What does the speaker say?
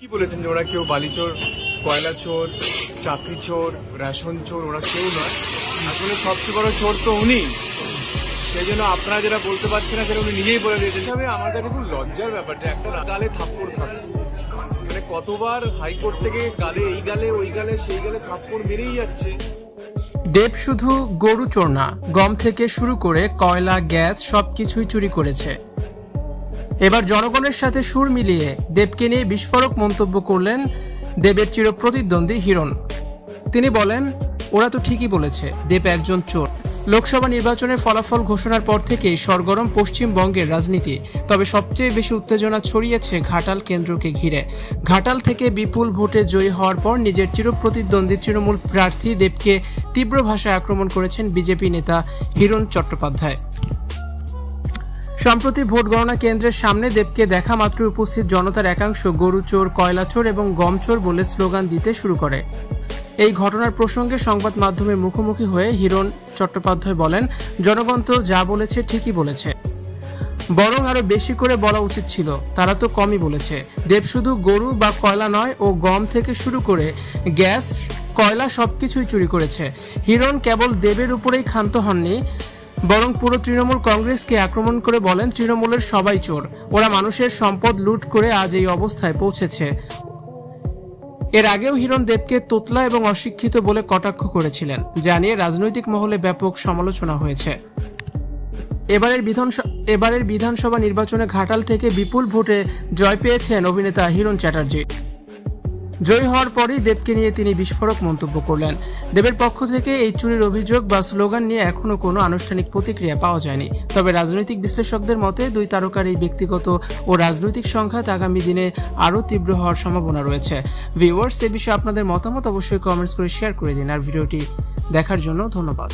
কি বলেছেন যে ওরা কেউ বালি চোর, কয়লা চোর, চাকরি চোর, রেশন চোর, ওরা কেউ নয়। আসলে সবচেয়ে বড় চোর তো উনি। সেই জন্য আপনারা যেটা বলতে পারছেন না সেটা উনি নিজেই বলে দিয়েছেন। তবে আমার কাছে খুব লজ্জার ব্যাপার যে একটা গালে থাপ্পড় খাবে, মানে কতবার হাইকোর্ট থেকে গালে এই গালে ওই গালে সেই গালে থাপ্পড় মেরেই যাচ্ছে। দেব শুধু গরু চোর না, গম থেকে শুরু করে কয়লা, গ্যাস সবকিছুই চুরি করেছে। এবার জনগণের সাথে সুর মিলিয়ে দেবকে নিয়ে বিস্ফোরক মন্তব্য করলেন দেবের চিরপ্রতিদ্বন্দ্বী হিরণ। তিনি বলেন, ওরা তো ঠিকই বলেছে, দেব একজন চোর। লোকসভা নির্বাচনের ফলাফল ঘোষণার পর থেকেই সরগরম পশ্চিমবঙ্গের রাজনীতি। তবে সবচেয়ে বেশি উত্তেজনা ছড়িয়েছে ঘাটাল কেন্দ্রকে ঘিরে। ঘাটাল থেকে বিপুল ভোটে জয়ী হওয়ার পর নিজের চিরপ্রতিদ্বন্দ্বী তৃণমূল প্রার্থী দেবকে তীব্র ভাষায় আক্রমণ করেছেন বিজেপি নেতা হিরণ চট্টোপাধ্যায়। সম্প্রতি ভোট গণনা কেন্দ্রের সামনে দেবকে দেখা মাত্র উপস্থিত জনতার একাংশ গরু চোর, কয়লা চোর এবং গম চোর বলে স্লোগান দিতে শুরু করে। এই ঘটনার প্রসঙ্গে সংবাদ মাধ্যমের মুখোমুখি হয়ে হিরণ চট্টোপাধ্যায় বলেন, জনগণ তো যা বলেছে ঠিকই বলেছে, বরং আরো বেশি করে বলা উচিত ছিল, তারা তো কমই বলেছে। দেব শুধু গরু বা কয়লা নয়, ও গম থেকে শুরু করে গ্যাস, কয়লা সবকিছুই চুরি করেছে। হিরণ কেবল দেবের উপরেই ক্ষান্ত হননি, বরং পুরো তৃণমূল কংগ্রেসকে আক্রমণ করে বলেন, তৃণমূলের সবাই চোর, ওরা মানুষের সম্পদ লুট করে আজ এই অবস্থায় পৌঁছেছে। এর আগেও হিরণ দেবকে তোতলা এবং অশিক্ষিত বলে কটাক্ষ করেছিলেন, যা নিয়ে রাজনৈতিক মহলে ব্যাপক সমালোচনা হয়েছে। এবারের বিধানসভা নির্বাচনে ঘাটাল থেকে বিপুল ভোটে জয় পেয়েছেন অভিনেতা হিরণ চ্যাটার্জি। জয়ী হওয়ার পরই দেবকে নিয়ে তিনি বিস্ফোরক মন্তব্য করলেন। দেবের পক্ষ থেকে এই চুরির অভিযোগ বা স্লোগান নিয়ে এখনো কোনো আনুষ্ঠানিক প্রতিক্রিয়া পাওয়া যায়নি। তবে রাজনৈতিক বিশ্লেষকদের মতে দুই তারকার এই ব্যক্তিগত ও রাজনৈতিক সংঘাত আগামী দিনে আরও তীব্র হওয়ার সম্ভাবনা রয়েছে। ভিউয়ার্স, এ বিষয়ে আপনাদের মতামত অবশ্যই কমেন্টস করে শেয়ার করে দিন। আর ভিডিওটি দেখার জন্য ধন্যবাদ।